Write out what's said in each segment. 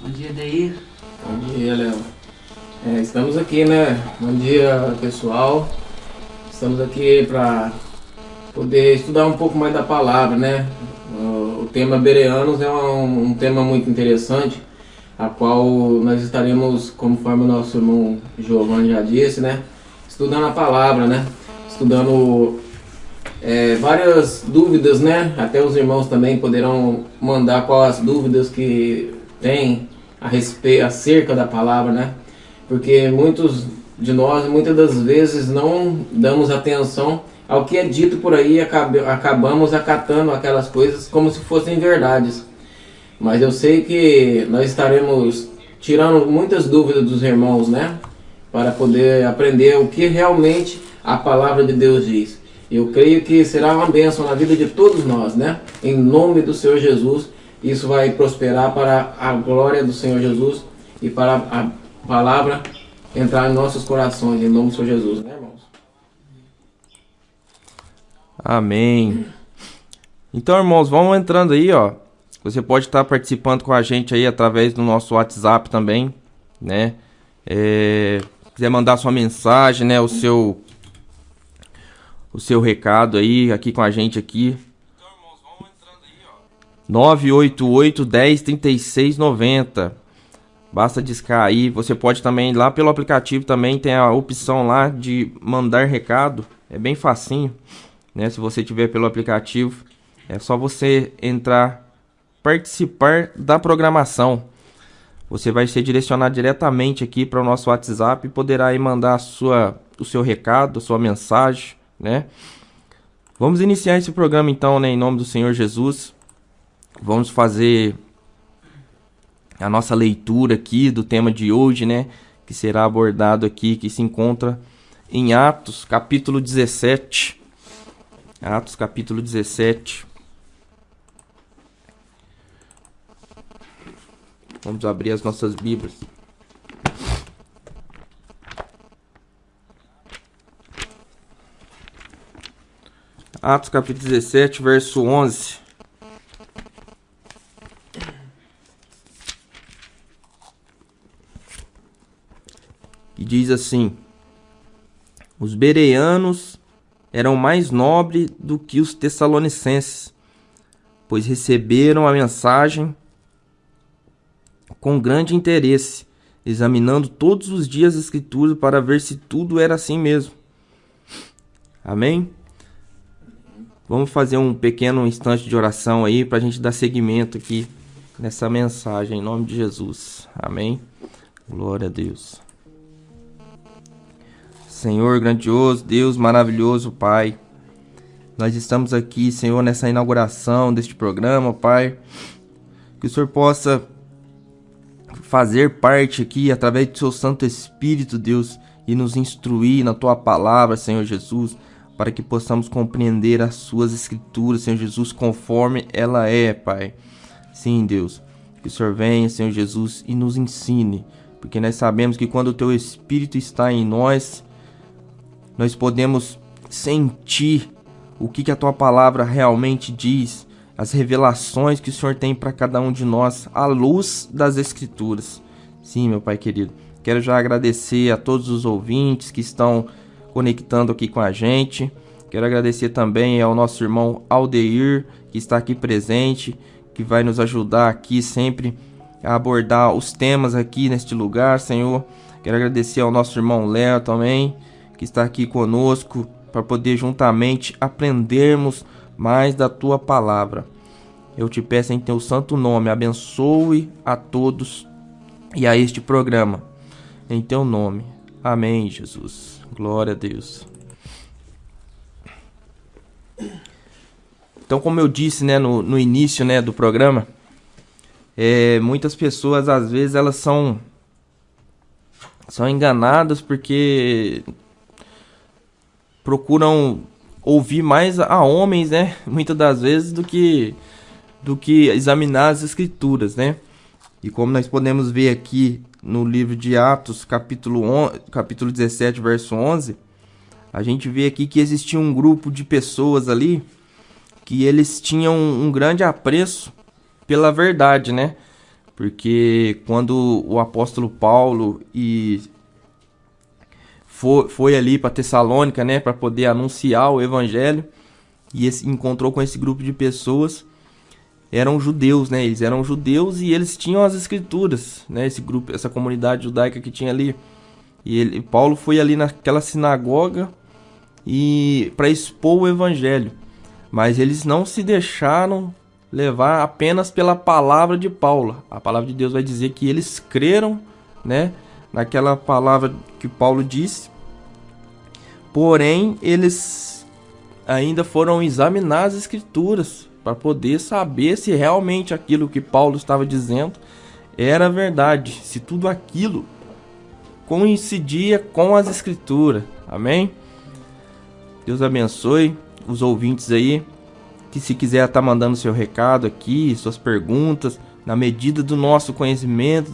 Bom dia, Deir. Bom dia, Léo. Estamos aqui, né? Bom dia, pessoal. Estamos aqui para poder estudar um pouco mais da palavra, né? O tema Bereanos é um tema muito interessante, a qual nós estaremos, conforme o nosso irmão Giovanni já disse, né? Estudando a palavra, né? Estudando várias dúvidas, né? Até os irmãos também poderão mandar quais as dúvidas que têm a respeito, acerca da palavra, né? Porque muitos de nós, muitas das vezes, não damos atenção ao que é dito por aí e acabamos acatando aquelas coisas como se fossem verdades. Mas eu sei que nós estaremos tirando muitas dúvidas dos irmãos, né? Para poder aprender o que realmente a palavra de Deus diz. Eu creio que será uma bênção na vida de todos nós, né? Em nome do Senhor Jesus, isso vai prosperar para a glória do Senhor Jesus e para a palavra entrar em nossos corações, em nome do Senhor Jesus, né, irmãos? Amém. Então, irmãos, vamos entrando aí, ó. Você pode estar participando com a gente aí através do nosso WhatsApp também, né? Quiser mandar sua mensagem, né? O seu recado aí, aqui com a gente aqui. Então, irmãos, vamos entrando aí, ó. 988 10 36 90. Basta discar aí. Você pode também, lá pelo aplicativo também tem a opção lá de mandar recado. É bem facinho, né? Se você tiver pelo aplicativo, é só você entrar, participar da programação. Você vai ser direcionado diretamente aqui para o nosso WhatsApp e poderá aí mandar o seu recado, a sua mensagem, né? Vamos iniciar esse programa então, né, em nome do Senhor Jesus. Vamos fazer a nossa leitura aqui do tema de hoje, né, que será abordado aqui, que se encontra em Atos, capítulo 17. Atos, capítulo 17. Vamos abrir as nossas Bíblias. Atos, capítulo 17, verso 11. E diz assim: os bereanos eram mais nobres do que os tessalonicenses, pois receberam a mensagem com grande interesse, examinando todos os dias as Escrituras para ver se tudo era assim mesmo. Amém? Vamos fazer um pequeno instante de oração aí para a gente dar seguimento aqui nessa mensagem, em nome de Jesus. Amém? Glória a Deus. Senhor grandioso, Deus maravilhoso, Pai. Nós estamos aqui, Senhor, nessa inauguração deste programa, Pai. Que o Senhor possa fazer parte aqui, através do seu Santo Espírito, Deus, e nos instruir na Tua palavra, Senhor Jesus, para que possamos compreender as Suas Escrituras, Senhor Jesus, conforme ela é, Pai. Sim, Deus, que o Senhor venha, Senhor Jesus, e nos ensine, porque nós sabemos que quando o Teu Espírito está em nós podemos sentir o que a Tua palavra realmente diz, as revelações que o Senhor tem para cada um de nós, à luz das Escrituras. Sim, meu Pai querido, quero já agradecer a todos os ouvintes que estão conectando aqui com a gente. Quero agradecer também ao nosso irmão Aldeir, que está aqui presente, que vai nos ajudar aqui sempre a abordar os temas aqui neste lugar, Senhor. Quero agradecer ao nosso irmão Léo também, que está aqui conosco, para poder juntamente aprendermos mais da Tua palavra. Eu te peço em Teu santo nome, abençoe a todos e a este programa. Em Teu nome. Amém, Jesus. Glória a Deus. Então, como eu disse, né, no início, né, do programa, muitas pessoas, às vezes, elas são enganadas porque procuram ouvir mais a homens, né? Muitas das vezes do que examinar as Escrituras, né? E como nós podemos ver aqui no livro de Atos, capítulo 17, verso 11, a gente vê aqui que existia um grupo de pessoas ali que eles tinham um grande apreço pela verdade, né? porque quando o apóstolo Paulo foi ali para Tessalônica, né, para poder anunciar o evangelho, e encontrou com esse grupo de pessoas, eram judeus, né? Eles eram judeus e eles tinham as escrituras, né? Esse grupo, essa comunidade judaica que tinha ali. E Paulo foi ali naquela sinagoga e para expor o evangelho, mas eles não se deixaram levar apenas pela palavra de Paulo. A palavra de Deus vai dizer que eles creram, né, naquela palavra que Paulo disse. Porém, eles ainda foram examinar as escrituras para poder saber se realmente aquilo que Paulo estava dizendo era verdade, se tudo aquilo coincidia com as escrituras. Amém? Deus abençoe os ouvintes aí, que se quiser estar mandando seu recado aqui, suas perguntas, na medida do nosso conhecimento,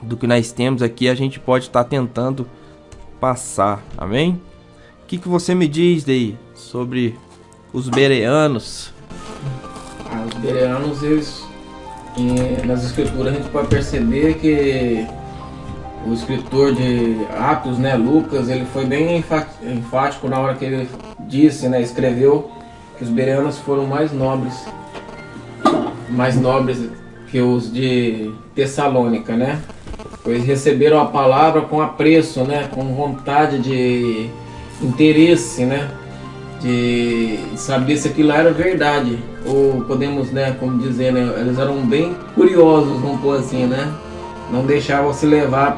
do que nós temos aqui, a gente pode estar tentando passar. Amém? O que você me diz daí sobre os bereanos? Os bereanos, eles, nas escrituras a gente pode perceber que o escritor de Atos, né, Lucas, ele foi bem enfático na hora que ele disse, né, escreveu que os bereanos foram mais nobres que os de Tessalônica, né? Pois receberam a palavra com apreço, né, com vontade de interesse, né, de saber se aquilo era verdade, ou podemos, né, como dizer, né, eles eram bem curiosos, vamos pôr assim, né? Não deixavam se levar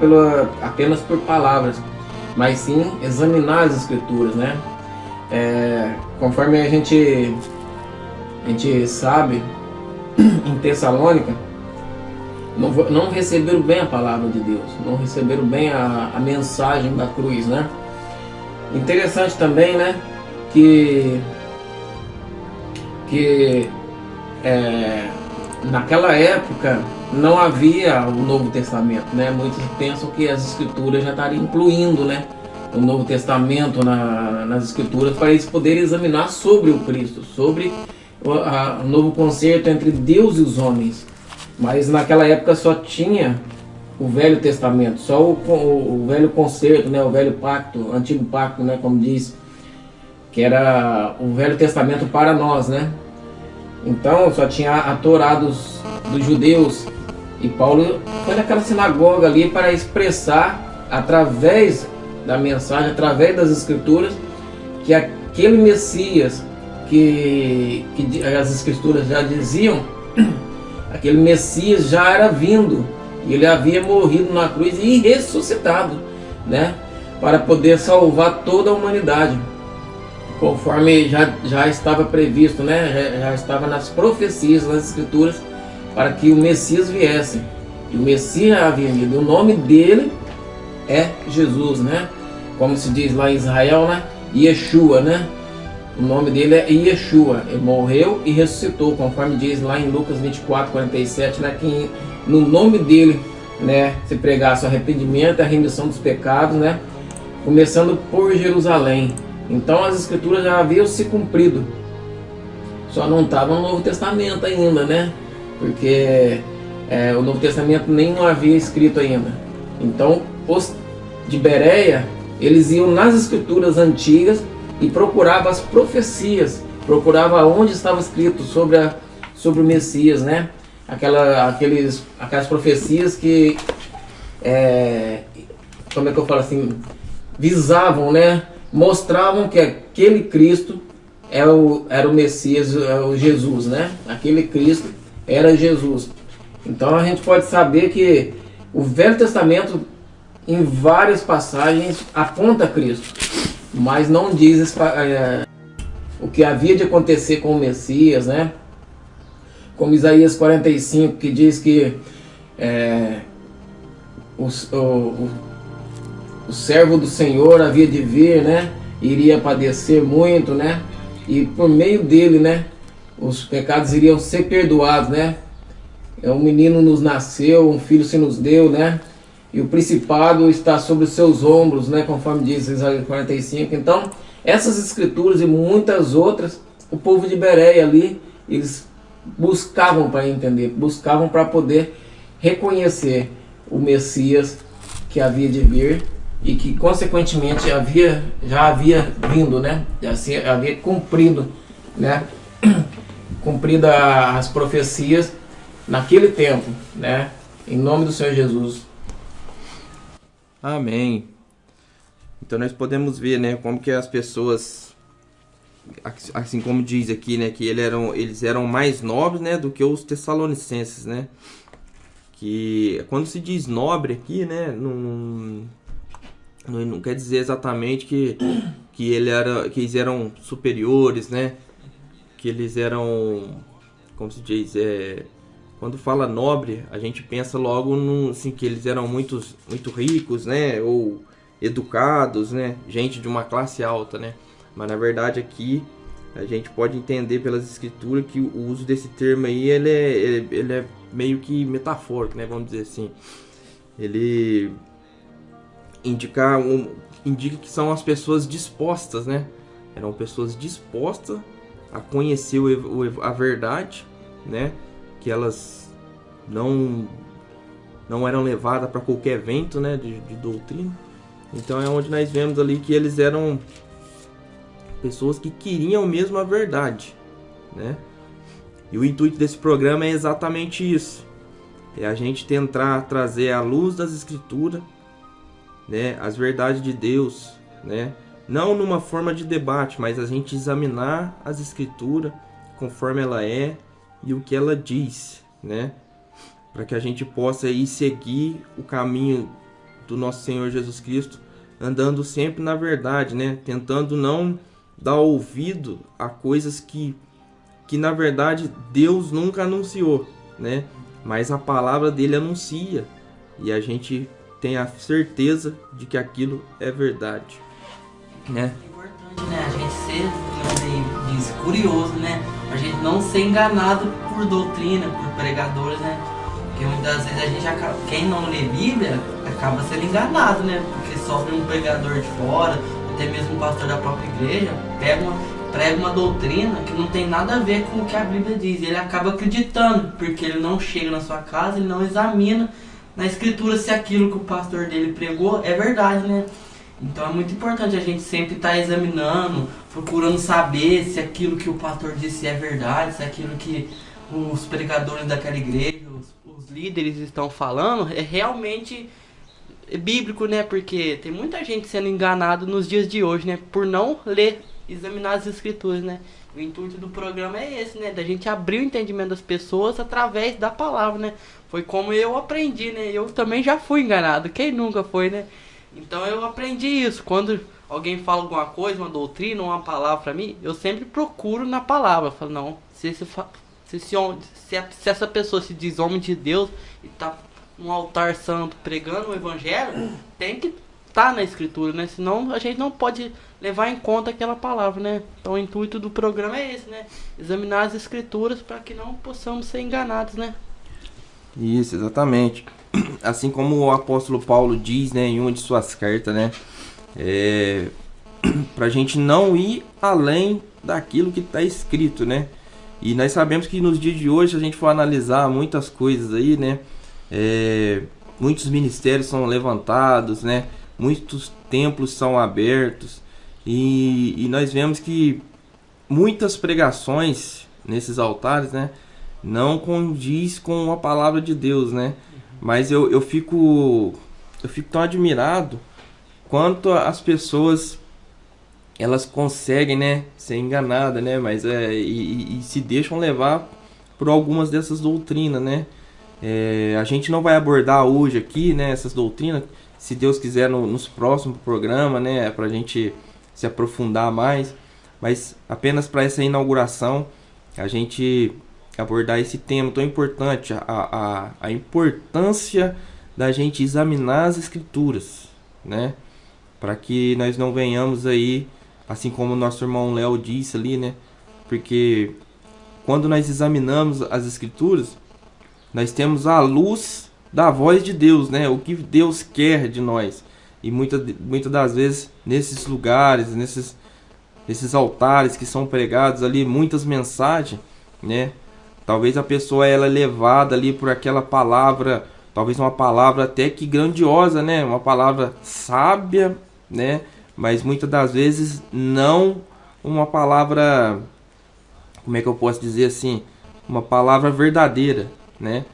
apenas por palavras, mas sim examinar as escrituras, né? Conforme a gente sabe, em Tessalônica, não receberam bem a palavra de Deus, não receberam bem a mensagem da cruz, né? Interessante também, né, que naquela época não havia o Novo Testamento, né? Muitos pensam que as escrituras já estariam incluindo, né, o Novo Testamento nas escrituras para eles poderem examinar sobre o Cristo, sobre o novo concerto entre Deus e os homens. Mas naquela época só tinha o Velho Testamento, só o velho concerto, né, o velho pacto, o antigo pacto, né, como diz, que era o Velho Testamento para nós, né? Então só tinha a Torá dos judeus, e Paulo foi naquela sinagoga ali para expressar através da mensagem, através das escrituras, que aquele Messias que as escrituras já diziam, aquele Messias já era vindo, e ele havia morrido na cruz e ressuscitado, né, para poder salvar toda a humanidade, conforme já estava previsto, né, já estava nas profecias, nas escrituras, para que o Messias viesse. E o Messias havia vindo, o nome dele é Jesus, né, como se diz lá em Israel, né, Yeshua, né, o nome dele é Yeshua. Ele morreu e ressuscitou, conforme diz lá em Lucas 24:47, né, que no nome dele, né, se pregasse o arrependimento e a remissão dos pecados, né, começando por Jerusalém. Então as escrituras já haviam se cumprido, só não estava no Novo Testamento ainda, né, porque o Novo Testamento nem não havia escrito ainda. Então os de Bereia, eles iam nas escrituras antigas e procuravam as profecias, procuravam onde estava escrito sobre o Messias, né? Aquelas profecias que, como é que eu falo assim, visavam, né? Mostravam que aquele Cristo era o Messias, o Jesus, né? Aquele Cristo era Jesus. Então a gente pode saber que o Velho Testamento, em várias passagens, aponta a Cristo, mas não diz o que havia de acontecer com o Messias, né? Como Isaías 45, que diz que o servo do Senhor havia de vir, né? Iria padecer muito, né? E por meio dele, né, os pecados iriam ser perdoados, né? Um menino nos nasceu, um filho se nos deu, né? E o principado está sobre os seus ombros, né? Conforme diz Isaías 45. Então, essas escrituras e muitas outras, o povo de Bereia ali, eles buscavam para entender, buscavam para poder reconhecer o Messias que havia de vir e que consequentemente já havia vindo, né? Já havia cumprido, né? Cumprido as profecias naquele tempo, né? Em nome do Senhor Jesus. Amém. Então nós podemos ver, né, como que as pessoas, assim como diz aqui, né, que eles eram mais nobres, né, do que os tessalonicenses, né? Que quando se diz nobre aqui, né, não quer dizer exatamente que eles eram superiores, né? Que eles eram, como se diz, quando fala nobre, a gente pensa logo assim, que eles eram muito ricos, né? Ou educados, né? Gente de uma classe alta, né? Mas na verdade aqui a gente pode entender pelas escrituras que o uso desse termo aí ele é meio que metafórico, né? Vamos dizer assim. Ele indica que são as pessoas dispostas, né? Eram pessoas dispostas a conhecer a verdade, né? Que elas não eram levadas para qualquer vento, né? De doutrina. Então é onde nós vemos ali que eles eram pessoas que queriam mesmo a verdade, né? E o intuito desse programa é exatamente isso. É a gente tentar trazer à luz das escrituras, né, as verdades de Deus, né? Não numa forma de debate, mas a gente examinar as escrituras conforme ela é e o que ela diz, né? Para que a gente possa ir seguir o caminho do nosso Senhor Jesus Cristo, andando sempre na verdade, né? Tentando não dar ouvido a coisas que na verdade Deus nunca anunciou, né? Mas a palavra dele anuncia e a gente tem a certeza de que aquilo é verdade, né? É importante, né? A gente ser, como diz, curioso, né? A gente não ser enganado por doutrina, por pregadores, né? Porque muitas vezes a gente acaba, quem não lê Bíblia acaba sendo enganado, né? Porque sofre um pregador de fora, até mesmo um pastor da própria igreja, prega uma doutrina que não tem nada a ver com o que a Bíblia diz. Ele acaba acreditando, porque ele não chega na sua casa, ele não examina na escritura se aquilo que o pastor dele pregou é verdade, né? Então é muito importante a gente sempre estar examinando, procurando saber se aquilo que o pastor disse é verdade, se aquilo que os pregadores daquela igreja, os líderes estão falando é realmente bíblico, né? Porque tem muita gente sendo enganado nos dias de hoje, né? Por não ler, examinar as escrituras, né? O intuito do programa é esse, né? Da gente abrir o entendimento das pessoas através da palavra, né? Foi como eu aprendi, né? Eu também já fui enganado. Quem nunca foi, né? Então eu aprendi isso. Quando alguém fala alguma coisa, uma doutrina, uma palavra pra mim, eu sempre procuro na palavra. Eu falo, não, se essa pessoa se diz homem de Deus e tá num altar santo pregando o evangelho, tem que estar na escritura, né? Senão a gente não pode levar em conta aquela palavra, né? Então o intuito do programa é esse, né? Examinar as escrituras para que não possamos ser enganados, né? Isso, exatamente. Assim como o apóstolo Paulo diz, né, em uma de suas cartas, né, pra gente não ir além daquilo que está escrito, né? E nós sabemos que nos dias de hoje, se a gente for analisar muitas coisas aí, né, muitos ministérios são levantados, né, muitos templos são abertos e nós vemos que muitas pregações nesses altares, né, não condiz com a palavra de Deus, né? Mas eu fico tão admirado quanto as pessoas elas conseguem, né, ser enganadas, né? Mas e se deixam levar por algumas dessas doutrinas, né? A gente não vai abordar hoje aqui, né, essas doutrinas. Se Deus quiser nos próximos programas, né, para a gente se aprofundar mais. Mas apenas para essa inauguração a gente abordar esse tema tão importante, a importância da gente examinar as escrituras, né? Para que nós não venhamos aí, assim como o nosso irmão Léo disse ali, né? Porque quando nós examinamos as escrituras, nós temos a luz da voz de Deus, né? O que Deus quer de nós. E muitas das vezes nesses lugares, nesses altares que são pregados ali, muitas mensagens, né? Talvez a pessoa ela é levada ali por aquela palavra, talvez uma palavra até que grandiosa, né? Uma palavra sábia, né? Mas muitas das vezes não uma palavra, como é que eu posso dizer assim? Uma palavra verdadeira, né?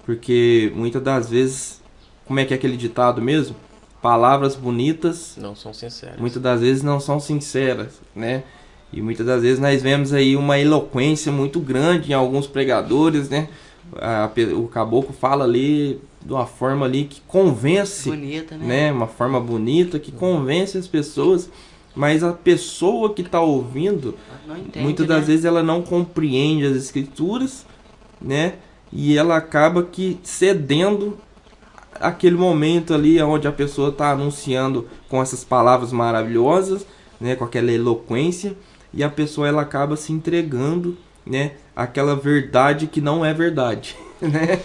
Porque muitas das vezes, como é que é aquele ditado mesmo? Palavras bonitas Não são sinceras. muitas das vezes não são sinceras, né? E muitas das vezes nós vemos aí uma eloquência muito grande em alguns pregadores, né? O caboclo fala ali de uma forma ali que convence, Bonita, né? né? Uma forma bonita que convence as pessoas, mas a pessoa que está ouvindo, Não entende, muitas né? das vezes ela não compreende as escrituras, né? E ela acaba que cedendo aquele momento ali onde a pessoa está anunciando com essas palavras maravilhosas, né, com aquela eloquência, e a pessoa ela acaba se entregando, né, aquela verdade que não é verdade, né?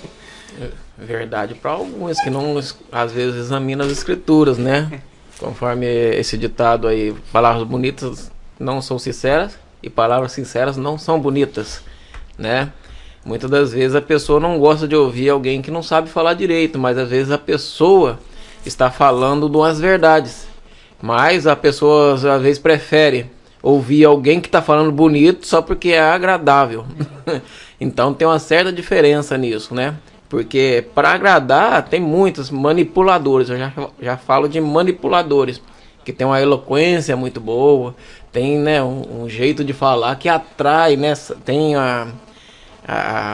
Verdade para alguns que não, às vezes, examinam as escrituras, né? Conforme esse ditado aí, palavras bonitas não são sinceras e palavras sinceras não são bonitas, né? Muitas das vezes a pessoa não gosta de ouvir alguém que não sabe falar direito, mas às vezes a pessoa está falando de umas verdades. Mas a pessoa às vezes prefere ouvir alguém que está falando bonito só porque é agradável. Então tem uma certa diferença nisso, né? Porque para agradar tem muitos manipuladores, eu já falo de manipuladores, que tem uma eloquência muito boa, tem, né, um jeito de falar que atrai, né? Tem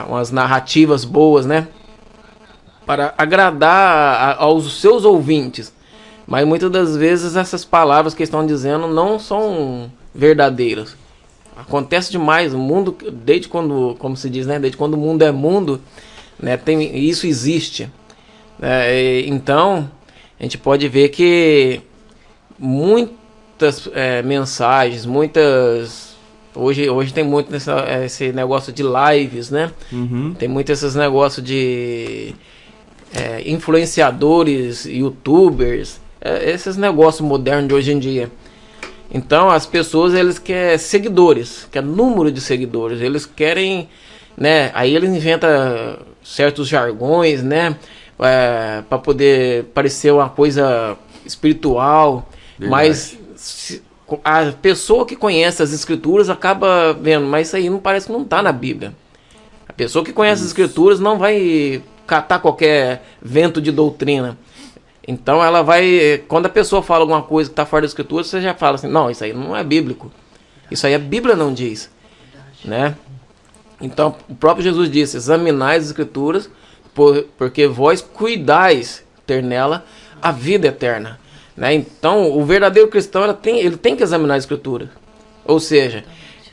umas narrativas boas, né, para agradar aos seus ouvintes, mas muitas das vezes essas palavras que estão dizendo não são verdadeiras. Acontece demais, o mundo, desde quando, como se diz, né, desde quando o mundo é mundo, né, isso existe. Então a gente pode ver que muitas mensagens, Hoje tem muito esse negócio de lives, né? Uhum. Tem muito esses negócios de influenciadores, youtubers, esses negócios modernos de hoje em dia. Então as pessoas, eles querem seguidores, quer número de seguidores, eles querem, né? Aí eles inventam certos jargões, né? Para poder parecer uma coisa espiritual. Verdade. Mas a pessoa que conhece as escrituras acaba vendo, mas isso aí parece que não está na Bíblia. A pessoa que conhece as escrituras não vai catar qualquer vento de doutrina. Então ela vai, quando a pessoa fala alguma coisa que está fora da escritura, você já fala assim, não, isso aí não é bíblico. Isso aí a Bíblia não diz, né? Então o próprio Jesus disse, examinai as escrituras, porque vós cuidais ter nela a vida eterna. Né? Então, o verdadeiro cristão ele tem que examinar a escritura. Ou seja,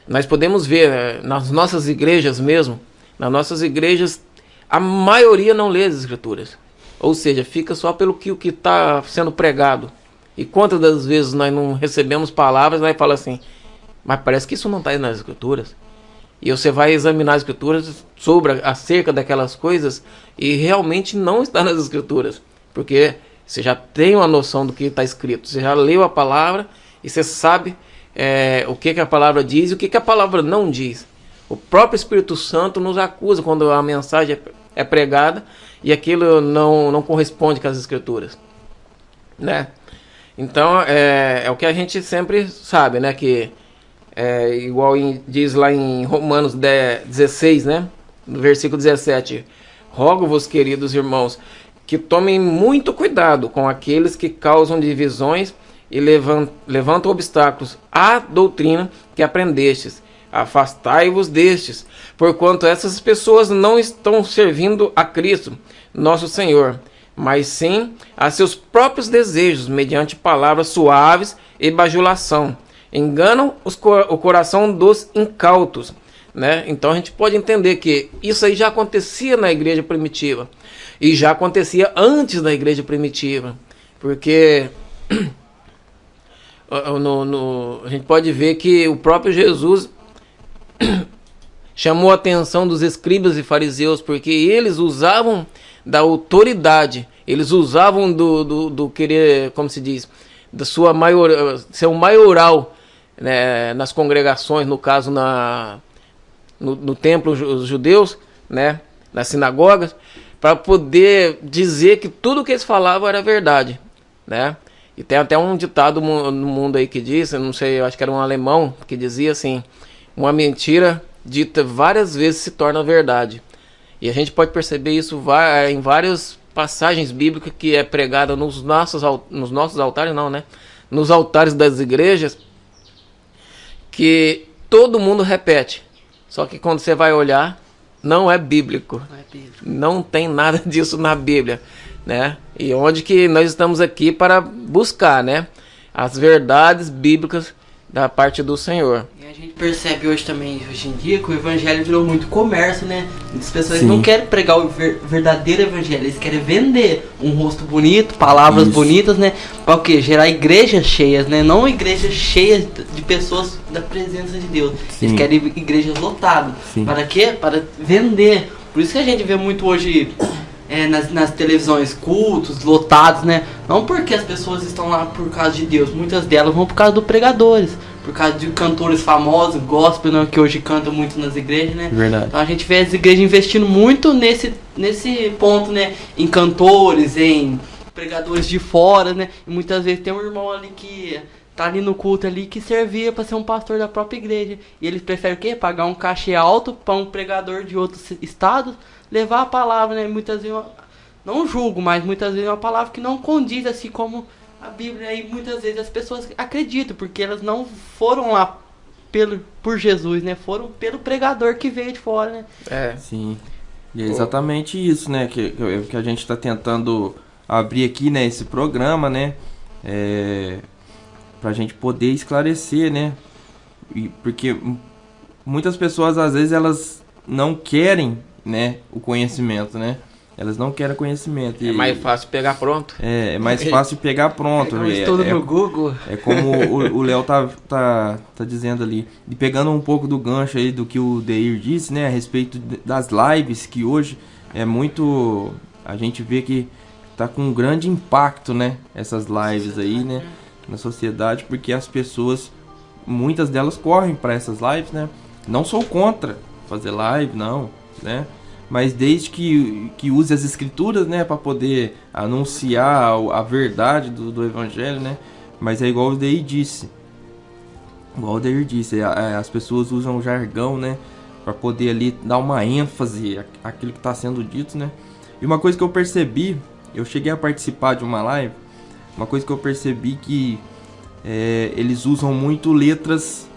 nós podemos ver nas nossas igrejas mesmo, nas nossas igrejas, a maioria não lê as escrituras. Ou seja, fica só pelo que está sendo pregado. E quantas das vezes nós não recebemos palavras, nós falamos assim, mas parece que isso não está nas escrituras. E você vai examinar as escrituras acerca daquelas coisas e realmente não está nas escrituras. Porque você já tem uma noção do que está escrito. Você já leu a palavra e você sabe o que a palavra diz e o que a palavra não diz. O próprio Espírito Santo nos acusa quando a mensagem é pregada e aquilo não corresponde com as escrituras. Né? Então, é o que a gente sempre sabe, né? Que igual diz lá em Romanos 16, né? No versículo 17. Rogo-vos, queridos irmãos, que tomem muito cuidado com aqueles que causam divisões e levantam obstáculos à doutrina que aprendestes. Afastai-vos destes, porquanto essas pessoas não estão servindo a Cristo, nosso Senhor, mas sim a seus próprios desejos, mediante palavras suaves e bajulação. Enganam o coração dos incautos. Né? Então a gente pode entender que isso aí já acontecia na igreja primitiva. E já acontecia antes da igreja primitiva. Porque a gente pode ver que o próprio Jesus chamou a atenção dos escribas e fariseus, porque eles usavam da autoridade, eles usavam do querer, como se diz, da sua seu maioral, né, nas congregações, no caso no templo os judeus, né, nas sinagogas, para poder dizer que tudo que eles falavam era verdade, né? E tem até um ditado no mundo aí que diz, eu não sei, eu acho que era um alemão, que dizia assim: uma mentira dita várias vezes se torna verdade. E a gente pode perceber isso em várias passagens bíblicas que é pregada nos nossos altares, não, né? Nos altares das igrejas, que todo mundo repete. Só que quando você vai olhar, não é bíblico. Não tem nada disso na Bíblia, né? E onde que nós estamos aqui para buscar, né, as verdades bíblicas da parte do Senhor. E a gente percebe hoje em dia, que o evangelho virou muito comércio, né? As pessoas Sim. não querem pregar o verdadeiro evangelho, eles querem vender um rosto bonito, palavras bonitas, né? Para o quê? Gerar igrejas cheias, né? Não igrejas cheias de pessoas da presença de Deus. Sim. Eles querem igrejas lotadas. Sim. Para quê? Para vender. Por isso que a gente vê muito hoje nas televisões cultos, lotados, né? Não porque as pessoas estão lá por causa de Deus, muitas delas vão por causa dos pregadores, por causa de cantores famosos, gospel, né, que hoje cantam muito nas igrejas, né? Verdade. Então a gente vê as igrejas investindo muito nesse ponto, né? Em cantores, em pregadores de fora, né? E muitas vezes tem um irmão ali que tá ali no culto ali que servia para ser um pastor da própria igreja. E eles preferem o quê? Pagar um cachê alto para um pregador de outros estados levar a palavra, né? Muitas vezes, não julgo, mas muitas vezes é uma palavra que não condiz assim como a Bíblia. E muitas vezes as pessoas acreditam, porque elas não foram lá por Jesus, né? Foram pelo pregador que veio de fora, né? É. Sim. E é exatamente isso, né? Que a gente está tentando abrir aqui, né? Esse programa, né? Pra gente poder esclarecer, né? Porque muitas pessoas, às vezes, elas não querem, né, o conhecimento, né? Elas não querem conhecimento. É mais fácil pegar pronto. É mais fácil pegar pronto. Eu estudo no Google. É como o Léo tá dizendo ali. E pegando um pouco do gancho aí do que o Deir disse, né? A respeito das lives, que hoje é muito... A gente vê que tá com um grande impacto, né? Essas lives aí, né? Na sociedade, porque as pessoas, muitas delas correm para essas lives, né? Não sou contra fazer live, não, né? Mas desde que use as escrituras, né, para poder anunciar a verdade do evangelho, né? Mas é igual o Deir disse. As pessoas usam o jargão, né, para poder ali dar uma ênfase àquilo que está sendo dito, né? E uma coisa que eu percebi, eu cheguei a participar de uma live, uma coisa que eu percebi que eles usam muito letras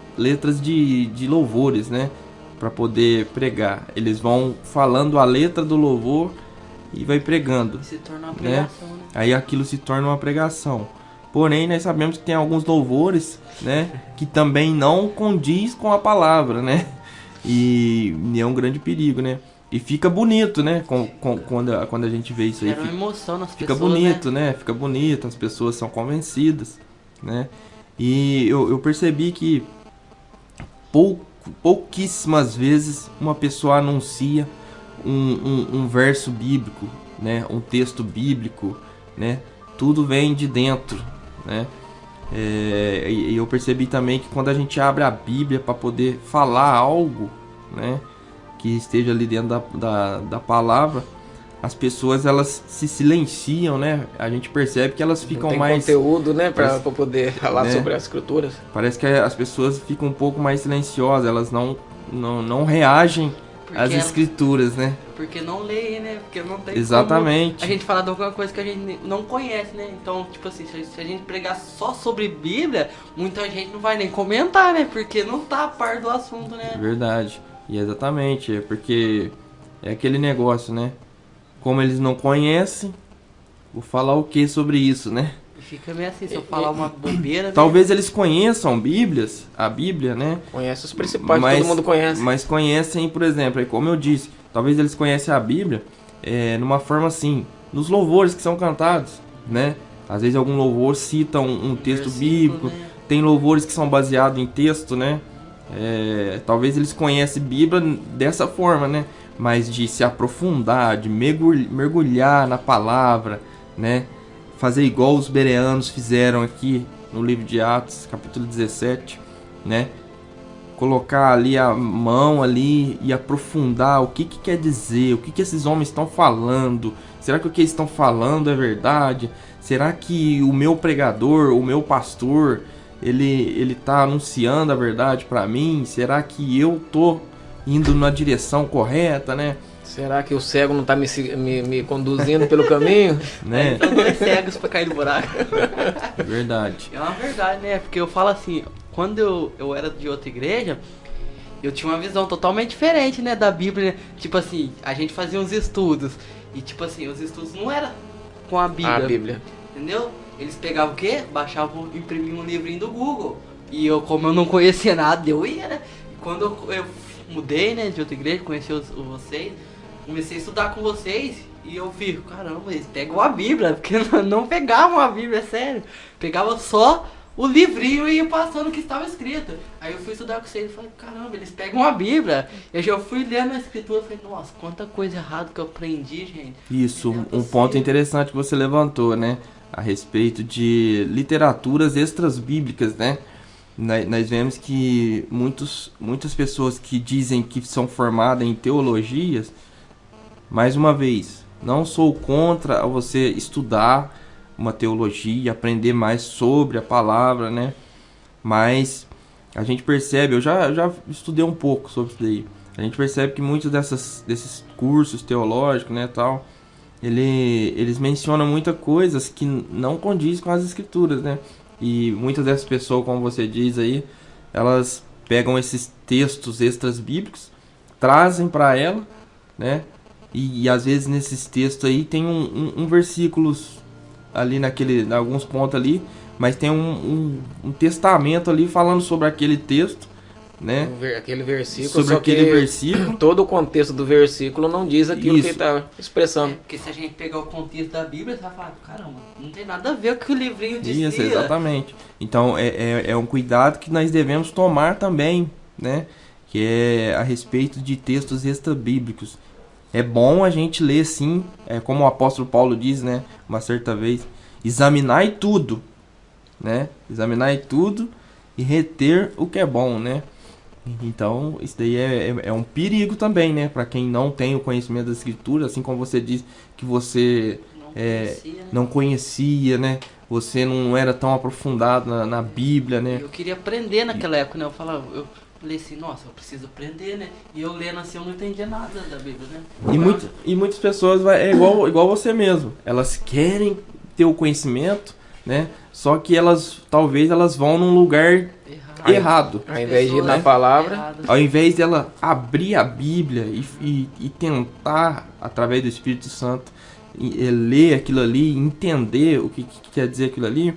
de louvores, né? Para poder pregar. Eles vão falando a letra do louvor e vai pregando. Se torna uma pregação, né? Aí aquilo se torna uma pregação. Porém, nós sabemos que tem alguns louvores, né? Que também não condiz com a palavra, né? E é um grande perigo, né? E fica bonito, né? Quando a gente vê isso aí. Gera uma emoção nas Fica pessoas, bonito, né? Fica bonito, as pessoas são convencidas, né? E eu percebi que pouquíssimas vezes uma pessoa anuncia um verso bíblico, né? Um texto bíblico, né? Tudo vem de dentro, né? E eu percebi também que quando a gente abre a Bíblia para poder falar algo, né? Que esteja ali dentro da palavra, as pessoas, elas se silenciam, né? A gente percebe que elas ficam tem mais... conteúdo, né, para poder falar, né, sobre as escrituras. Parece que as pessoas ficam um pouco mais silenciosas, elas não reagem às escrituras, né? Porque não leem, né? Porque não tem Exatamente. como a gente falar de alguma coisa que a gente não conhece, né? Então, tipo assim, se a gente pregar só sobre Bíblia, muita gente não vai nem comentar, né? Porque não tá a par do assunto, né? Verdade. E exatamente, porque é aquele negócio, né? Como eles não conhecem, vou falar o que sobre isso, né? Fica meio assim, se eu falar uma bobeira... Talvez eles conheçam a Bíblia, né? Conhece os principais, todo mundo conhece. Mas conhecem, por exemplo, como eu disse, talvez eles conhecem a Bíblia numa forma assim, nos louvores que são cantados, né? Às vezes algum louvor cita um texto bíblico, né? Tem louvores que são baseados em texto, né? Talvez eles conhecem a Bíblia dessa forma, né? Mas de se aprofundar, de mergulhar na palavra, né? Fazer igual os bereanos fizeram aqui no livro de Atos, capítulo 17, né? colocar ali a mão ali e aprofundar o que quer dizer, o que esses homens estão falando. Será que o que eles estão falando é verdade? Será que o meu pregador, o meu pastor, ele tá anunciando a verdade para mim? Será que eu tô indo na direção correta, né? Será que o cego não tá me conduzindo pelo caminho? Né? Então dois cegos pra cair no buraco. É verdade. É uma verdade, né? Porque eu falo assim, quando eu era de outra igreja, eu tinha uma visão totalmente diferente, né, da Bíblia, né? Tipo assim, a gente fazia uns estudos, e tipo assim, os estudos não eram com a Bíblia. A Bíblia. Entendeu? Eles pegavam o quê? Baixavam, imprimiam um livrinho do Google. E eu, como eu não conhecia nada, eu ia, né? E quando eu mudei, né, de outra igreja, conheci vocês, comecei a estudar com vocês, e eu fico, caramba, eles pegam a Bíblia, porque não pegavam a Bíblia, é sério. Pegavam só o livrinho e iam passando o que estava escrito. Aí eu fui estudar com vocês e falei, caramba, eles pegam a Bíblia. E eu fui lendo a escritura e falei, nossa, quanta coisa errada que eu aprendi, gente. Isso, um ponto interessante que você levantou, né? A respeito de literaturas extras bíblicas, né? Nós vemos que muitas pessoas que dizem que são formadas em teologias, mais uma vez, não sou contra você estudar uma teologia, aprender mais sobre a palavra, né? Mas a gente percebe, eu já estudei um pouco sobre isso daí. A gente percebe que muitos desses cursos teológicos, né, tal, eles mencionam muitas coisas que não condiz com as escrituras, né? E muitas dessas pessoas, como você diz aí, elas pegam esses textos extras bíblicos, trazem para ela, né? E às vezes nesses textos aí tem um versículos ali em alguns pontos ali, mas tem um testamento ali falando sobre aquele texto, né? Aquele versículo, sobre aquele versículo. Todo o contexto do versículo não diz aquilo que ele está expressando. Porque se a gente pegar o contexto da Bíblia, você vai falar, caramba, não tem nada a ver com o que o livrinho dizia. Isso, exatamente. Então é um cuidado que nós devemos tomar também, né? Que é a respeito de textos extra-bíblicos. É bom a gente ler, sim, como o apóstolo Paulo diz, né? Uma certa vez, examinar tudo, né? Examinar tudo e reter o que é bom, né? Então, isso daí é um perigo também, né? Para quem não tem o conhecimento da escritura, assim como você disse que você não conhecia, né? Você não era tão aprofundado na Bíblia, né? Eu queria aprender naquela época, né? Eu falei assim, nossa, eu preciso aprender, né? E eu lendo assim, eu não entendia nada da Bíblia, né? E muitas pessoas igual você mesmo. Elas querem ter o conhecimento, né? Só que talvez elas vão num lugar errado. Ao invés de ir na palavra, ao invés dela abrir a Bíblia e tentar, através do Espírito Santo, ler aquilo ali, entender o que quer dizer aquilo ali,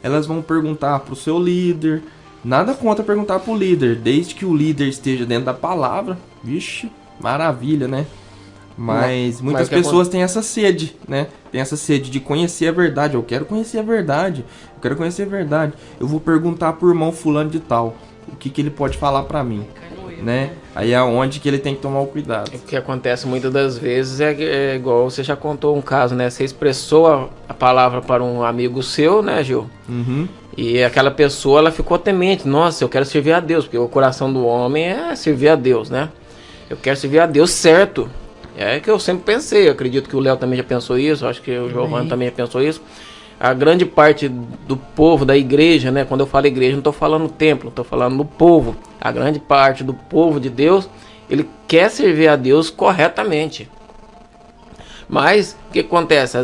elas vão perguntar para o seu líder. Nada contra perguntar para o líder, desde que o líder esteja dentro da palavra. Vixe, maravilha, né? Mas muitas pessoas têm essa sede, né? Tem essa sede de conhecer a verdade. Eu quero conhecer a verdade. Eu quero conhecer a verdade. Eu vou perguntar pro irmão fulano de tal o que ele pode falar para mim, né? Aí é onde que ele tem que tomar o cuidado. O que acontece muitas das vezes é igual você já contou um caso, né? Você expressou a palavra para um amigo seu, né, Gil? Uhum. E aquela pessoa, ela ficou temente. Nossa, eu quero servir a Deus, porque o coração do homem é servir a Deus, né? Eu quero servir a Deus certo. É que eu sempre pensei, eu acredito que o Léo também já pensou isso, acho que o Giovanni também já pensou isso. A grande parte do povo, da igreja, né? Quando eu falo igreja, não estou falando templo, estou falando do povo. A grande parte do povo de Deus, ele quer servir a Deus corretamente. Mas, o que acontece?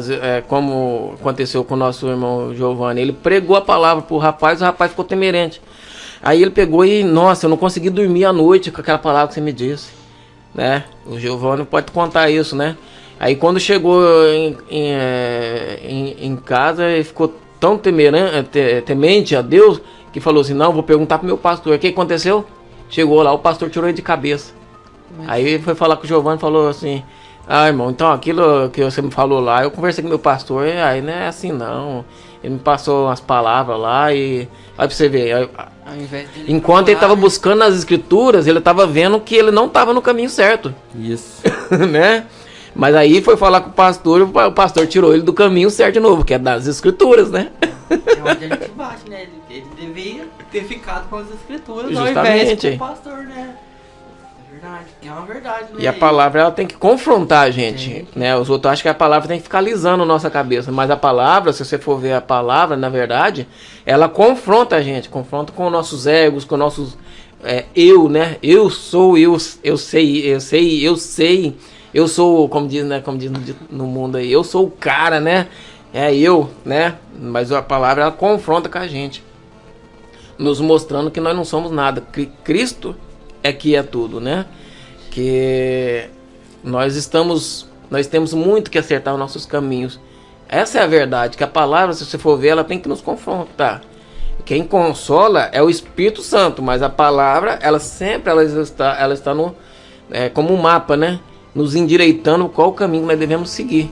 Como aconteceu com o nosso irmão Giovanni, ele pregou a palavra pro rapaz, o rapaz ficou temerente. Aí ele pegou e, nossa, eu não consegui dormir à noite com aquela palavra que você me disse, né? O Giovanni pode contar isso, né? Aí quando chegou em casa, ele ficou tão temente a Deus, que falou assim, não, vou perguntar pro meu pastor. O que aconteceu? Chegou lá, o pastor tirou ele de cabeça. Aí ele foi falar com o Giovanni e falou assim, ah, irmão, então aquilo que você me falou lá, eu conversei com meu pastor, e aí não é assim não. Ele me passou umas palavras lá e... Aí pra você ver, enquanto ele estava buscando nas escrituras, ele estava vendo que ele não estava no caminho certo. Isso. Né? Mas aí foi falar com o pastor tirou ele do caminho certo de novo, que é das escrituras, né? É onde a gente bate, né? Ele devia... ter ficado com as escrituras Justamente. ao invés de com o pastor, né? É verdade, é uma verdade, né? E a palavra, ela tem que confrontar a gente, né? Os outros acham que a palavra tem que ficar alisando a nossa cabeça, mas a palavra, se você for ver a palavra, na verdade, ela confronta a gente, confronta com nossos egos, com nossos eu, né? Eu sou, eu sei, eu sou, como diz no mundo aí, eu sou o cara, né? É eu, né? Mas a palavra, ela confronta com a gente, nos mostrando que nós não somos nada. Cristo é que é tudo, né? Que nós temos muito que acertar os nossos caminhos. Essa é a verdade, que a palavra, se você for ver, ela tem que nos confrontar. Quem consola é o Espírito Santo, mas a palavra, ela está no, como um mapa, né? Nos endireitando qual o caminho que nós devemos seguir,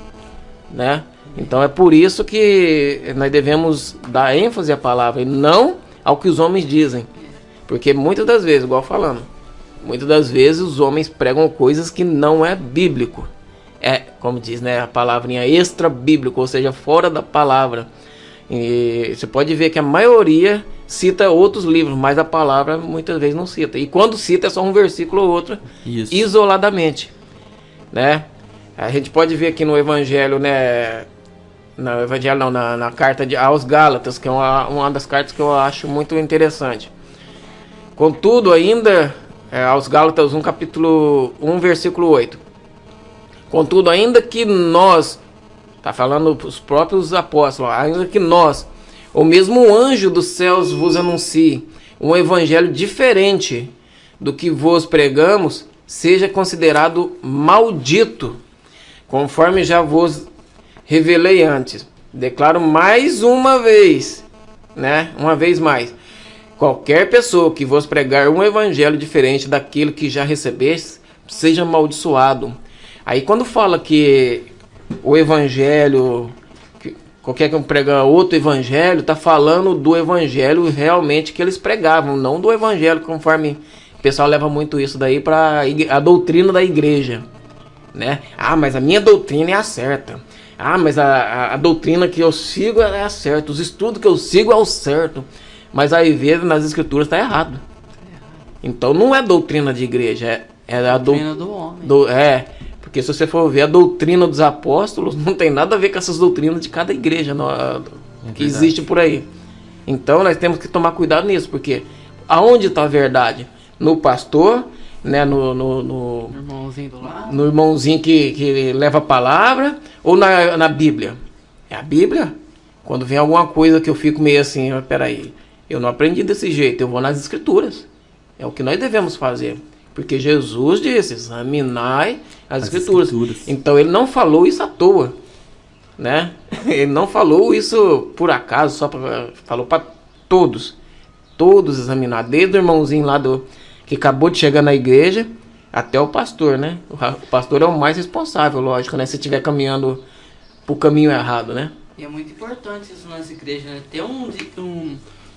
né? Então é por isso que nós devemos dar ênfase à palavra e não ao que os homens dizem. Porque muitas das vezes, igual falando, muitas das vezes os homens pregam coisas que não é bíblico. É, como diz, né, a palavrinha extra bíblico, ou seja, fora da palavra. E você pode ver que a maioria cita outros livros, mas a palavra muitas vezes não cita. E quando cita é só um versículo ou outro, Isso. isoladamente, né? A gente pode ver aqui no Evangelho, né? No Evangelho não, na carta aos Gálatas, que é uma das cartas que eu acho muito interessante. Contudo, ainda, aos Gálatas 1, capítulo 1, versículo 8. Contudo, ainda que nós, tá falando os próprios apóstolos, ainda que nós, ou mesmo o anjo dos céus vos anuncie um evangelho diferente do que vos pregamos, seja considerado maldito, conforme já vos revelei antes. Declaro mais uma vez, né? Uma vez mais. Qualquer pessoa que vos pregar um evangelho diferente daquilo que já recebeste, seja amaldiçoado. Aí quando fala que o evangelho, qualquer que prega outro evangelho, tá falando do evangelho realmente que eles pregavam, não do evangelho conforme o pessoal leva muito isso daí para a doutrina da igreja, né? Ah, mas a minha doutrina é a certa. Ah, mas a doutrina que eu sigo é a certa. Os estudos que eu sigo é o certo. Mas aí ver nas escrituras está errado. Então não é doutrina de igreja, é a doutrina do homem. Porque se você for ver a doutrina dos apóstolos, não tem nada a ver com essas doutrinas de cada igreja que existe por aí. Então nós temos que tomar cuidado nisso, porque aonde está a verdade? No pastor, né, no irmãozinho do lado. No irmãozinho que leva a palavra, ou na Bíblia? É a Bíblia? Quando vem alguma coisa que eu fico meio assim, peraí, eu não aprendi desse jeito, eu vou nas escrituras. É o que nós devemos fazer. Porque Jesus disse, examinai as escrituras. Então ele não falou isso à toa, né? Ele não falou isso por acaso, falou para todos examinar, desde o irmãozinho lá que acabou de chegar na igreja, até o pastor, né? O pastor é o mais responsável, lógico, né? Se estiver caminhando pro caminho errado, né? E é muito importante isso na nossa igreja, né? Ter um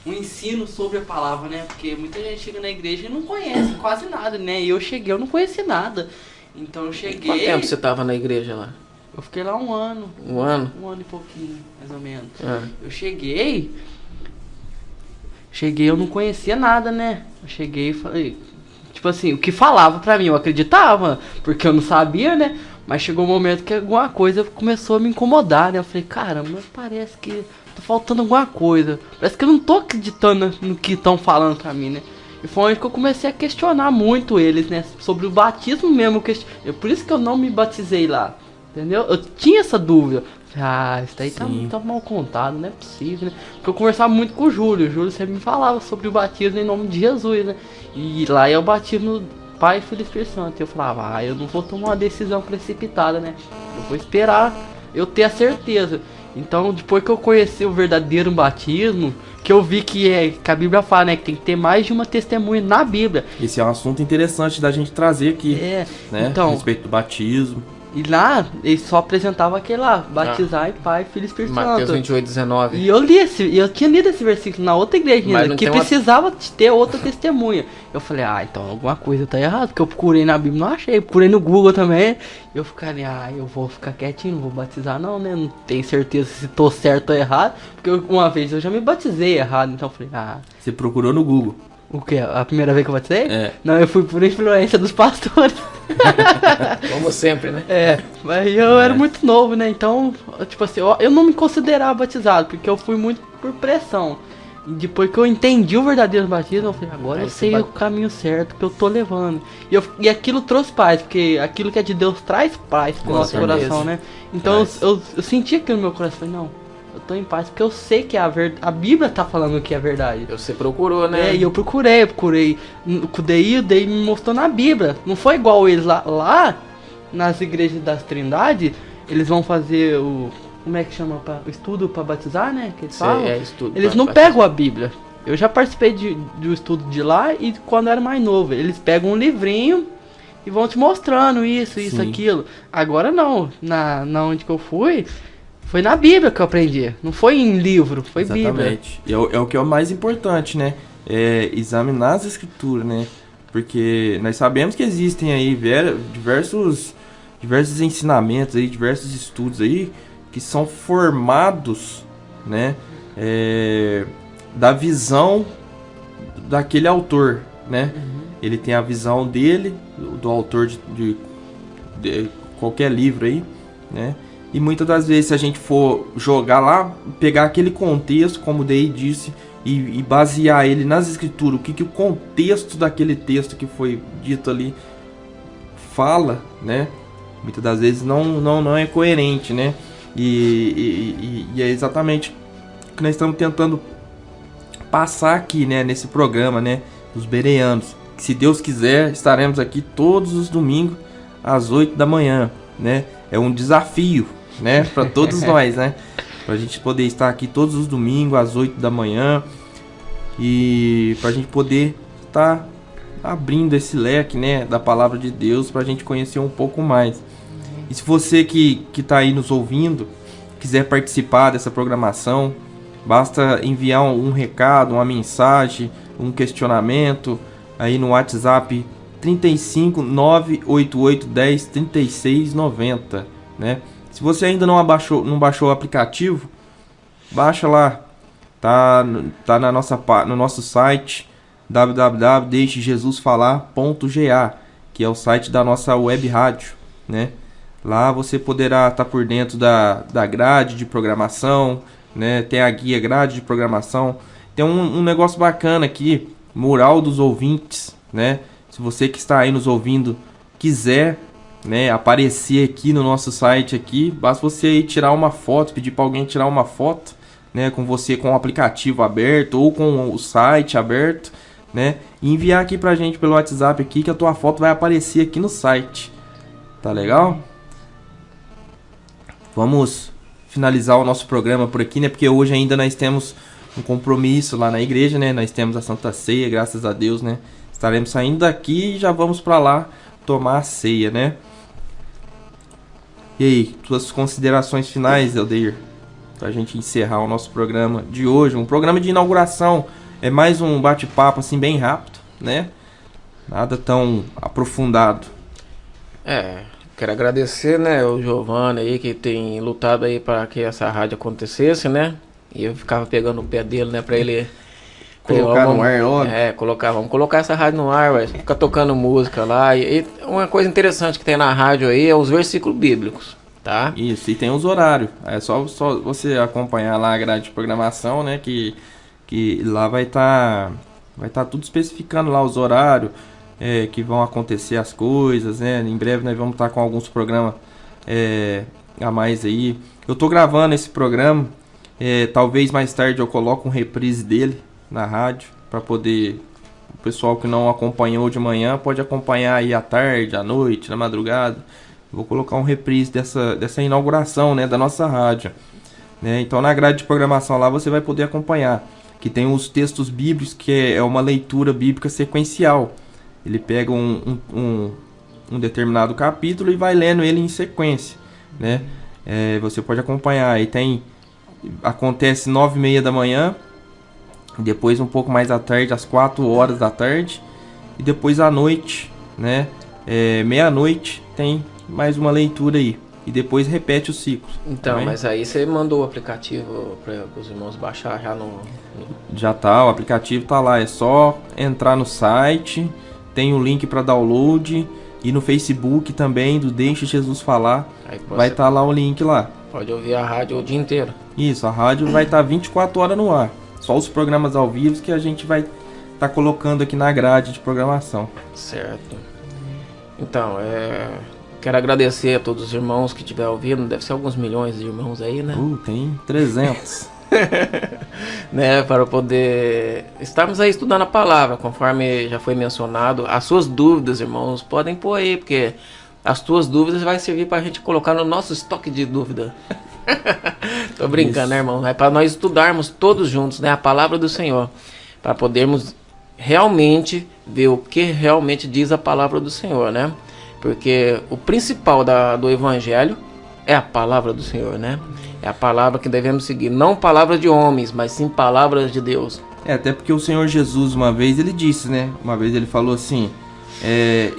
ensino sobre a palavra, né? Porque muita gente chega na igreja e não conhece quase nada, né? E eu cheguei, eu não conheci nada. Então eu cheguei... Quanto tempo você estava na igreja lá? Eu fiquei lá 1 ano. 1 ano? 1 ano e pouquinho, mais ou menos. Ah. Eu cheguei, eu não conhecia nada, né? Eu cheguei e falei... Tipo assim, o que falava pra mim, eu acreditava, porque eu não sabia, né? Mas chegou um momento que alguma coisa começou a me incomodar, né? Eu falei, caramba, parece que tá faltando alguma coisa. Parece que eu não tô acreditando no que estão falando pra mim, né? E foi onde que eu comecei a questionar muito eles, né? Sobre o batismo mesmo. Por isso que eu não me batizei lá, entendeu? Eu tinha essa dúvida. Ah, isso daí tá mal contado, não é possível, né? Porque eu conversava muito com o Júlio. O Júlio sempre me falava sobre o batismo em nome de Jesus, né? E lá é o batismo Pai, Filho e Espírito Santo. Eu falava, eu não vou tomar uma decisão precipitada, né? Eu vou esperar eu ter a certeza. Então, depois que eu conheci o verdadeiro batismo, que eu vi que a Bíblia fala, né? Que tem que ter mais de uma testemunha na Bíblia. Esse é um assunto interessante da gente trazer aqui, né? Então, a respeito do batismo. E lá, eles só apresentavam aquele lá, batizar em Pai, Filho e Espírito Mateus Santo. 28, 19. E eu tinha lido esse versículo na outra igreja Mas ainda, não que tem uma- precisava de ter outra testemunha. Eu falei, então alguma coisa tá errada, porque eu procurei na Bíblia, não achei, procurei no Google também. Eu fiquei, eu vou ficar quietinho, não vou batizar não, né? Não tenho certeza se tô certo ou errado, porque uma vez eu já me batizei errado, então eu falei, Você procurou no Google. o que? A primeira vez que eu batizei? É. Não, eu fui por influência dos pastores. Como sempre, né? Mas eu era muito novo, né? Então, tipo assim, eu não me considerava batizado, porque eu fui muito por pressão. E depois que eu entendi o verdadeiro batismo, eu falei, agora Aí eu você sei o caminho certo que eu tô levando. E aquilo trouxe paz, porque aquilo que é de Deus traz paz pro Com nosso certeza. coração, né? Então Traz. eu senti aquilo no meu coração, falei, não, eu tô em paz, porque eu sei que a Bíblia tá falando que é verdade. Você procurou, né? E eu procurei com o DI me mostrou na Bíblia. Não foi igual eles lá nas igrejas das Trindade, eles vão fazer como é que chama? O estudo pra batizar, né? Que eles falam. Estudo. Eles não pegam a Bíblia. Eu já participei do estudo de lá e quando eu era mais novo. Eles pegam um livrinho e vão te mostrando isso, Sim. aquilo. Agora não. Na onde que eu fui, foi na Bíblia que eu aprendi. Não foi em livro, foi Bíblia. Exatamente. E é o que é o mais importante, né? É examinar as escrituras, né? Porque nós sabemos que existem aí diversos ensinamentos aí, diversos estudos aí que são formados, né? Da visão daquele autor, né? Ele tem a visão dele, do autor de qualquer livro aí, né? E muitas das vezes, se a gente for jogar lá, pegar aquele contexto, como o Dei disse, e basear ele nas escrituras, o que o contexto daquele texto que foi dito ali fala, né? Muitas das vezes não é coerente, né? E é exatamente o que nós estamos tentando passar aqui, né? Nesse programa, né? Dos Bereanos. Se Deus quiser, estaremos aqui todos os domingos às 8 da manhã, né? É um desafio, né? Para todos nós, né? Pra gente poder estar aqui todos os domingos às 8 da manhã e pra gente poder estar abrindo esse leque, né, da palavra de Deus, pra gente conhecer um pouco mais. E se você que tá aí nos ouvindo, quiser participar dessa programação, basta enviar um recado, uma mensagem, um questionamento aí no WhatsApp 35 988 10 36 90, né? Se você ainda não baixou o aplicativo, baixa lá. Tá no nosso site www.deixejesusfalar.ga, que é o site da nossa web rádio, né? Lá você poderá estar por dentro da grade de programação, né? Tem a guia grade de programação. Tem um negócio bacana aqui, mural dos ouvintes, né? Se você que está aí nos ouvindo quiser, né, aparecer aqui no nosso site aqui, basta você aí tirar uma foto, pedir para alguém tirar uma foto, né, com você com o aplicativo aberto ou com o site aberto, né, e enviar aqui pra gente pelo WhatsApp aqui que a tua foto vai aparecer aqui no site. Tá legal? Vamos finalizar o nosso programa por aqui, né, porque hoje ainda nós temos um compromisso lá na igreja, né, nós temos a Santa Ceia, graças a Deus, né, estaremos saindo daqui e já vamos pra lá tomar a ceia, né. E aí, suas considerações finais, Eldeir, pra gente encerrar o nosso programa de hoje, um programa de inauguração, é mais um bate-papo assim bem rápido, né? Nada tão aprofundado. Quero agradecer, né, o Giovanni aí que tem lutado aí para que essa rádio acontecesse, né? E eu ficava pegando o pé dele, né, para ele Colocar no ar logo. Vamos colocar essa rádio no ar, ué, ficar tocando música lá. E uma coisa interessante que tem na rádio aí é os versículos bíblicos, tá? Isso, e tem os horários. É só você acompanhar lá a grade de programação, né? Que lá vai tá tudo especificando lá os horários que vão acontecer as coisas, né? Em breve nós vamos estar com alguns programas a mais aí. Eu tô gravando esse programa, talvez mais tarde eu coloque um reprise dele na rádio, para poder o pessoal que não acompanhou de manhã pode acompanhar aí à tarde, à noite, na madrugada. Vou colocar um reprise dessa inauguração, né, da nossa rádio, né? Então na grade de programação lá você vai poder acompanhar, que tem os textos bíblicos, que é uma leitura bíblica sequencial. Ele pega um um determinado capítulo e vai lendo ele em sequência, né? Você pode acompanhar. Aí acontece 9h30 da manhã, depois um pouco mais à tarde, às 4 horas da tarde, e depois à noite, né? Meia-noite tem mais uma leitura aí. E depois repete o ciclo. Então, tá, mas aí você mandou o aplicativo para os irmãos baixar já no... Já tá, o aplicativo tá lá. É só entrar no site, tem o link para download, e no Facebook também, do Deixe Jesus Falar, vai estar lá o link lá. Pode ouvir a rádio o dia inteiro. Isso, a rádio vai estar 24 horas no ar. Só os programas ao vivo que a gente vai estar colocando aqui na grade de programação. Certo. Então, quero agradecer a todos os irmãos que estiver ouvindo. Deve ser alguns milhões de irmãos aí, né? Tem 300. Né, para poder estarmos aí estudando a palavra, conforme já foi mencionado. As suas dúvidas, irmãos, podem pôr aí, porque as tuas dúvidas vai servir para a gente colocar no nosso estoque de dúvida. Tô brincando, né, irmão? É para nós estudarmos todos juntos, né, a palavra do Senhor, para podermos realmente ver o que realmente diz a palavra do Senhor, né? Porque o principal do evangelho é a palavra do Senhor, né? É a palavra que devemos seguir, não palavras de homens, mas sim palavras de Deus. Até porque o Senhor Jesus, uma vez, ele disse, né? Uma vez ele falou assim: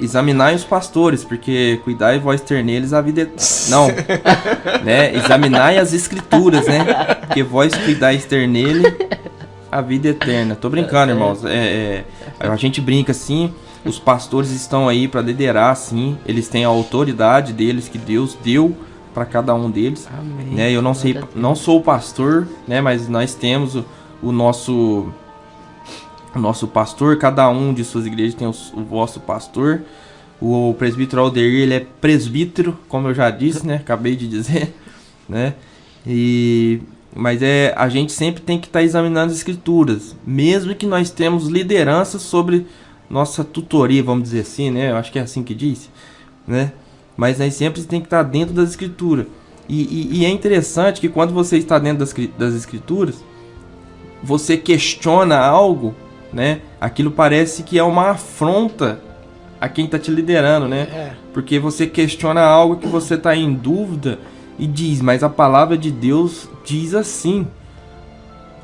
examinai os pastores, porque cuidai vós ter neles a vida... Não, né? Examinai as escrituras, né? Porque vós cuidais ter nele a vida eterna. Tô brincando, irmãos. A gente brinca assim, os pastores estão aí para liderar, sim. Eles têm a autoridade deles que Deus deu para cada um deles. Amém. Né? Eu não sou o pastor, né? Mas nós temos o nosso pastor. Cada um de suas igrejas tem o vosso pastor. O presbítero Aldeir, ele é presbítero, como eu já disse, né? Acabei de dizer, né? Mas a gente sempre tem que estar examinando as escrituras, mesmo que nós temos liderança sobre nossa tutoria, vamos dizer assim, né? Eu acho que é assim que diz, né? Mas nós sempre tem que estar dentro das escrituras. E é interessante que quando você está dentro das escrituras, você questiona algo, né? Aquilo parece que é uma afronta a quem está te liderando, né? Porque você questiona algo que você está em dúvida e diz, mas a palavra de Deus diz assim.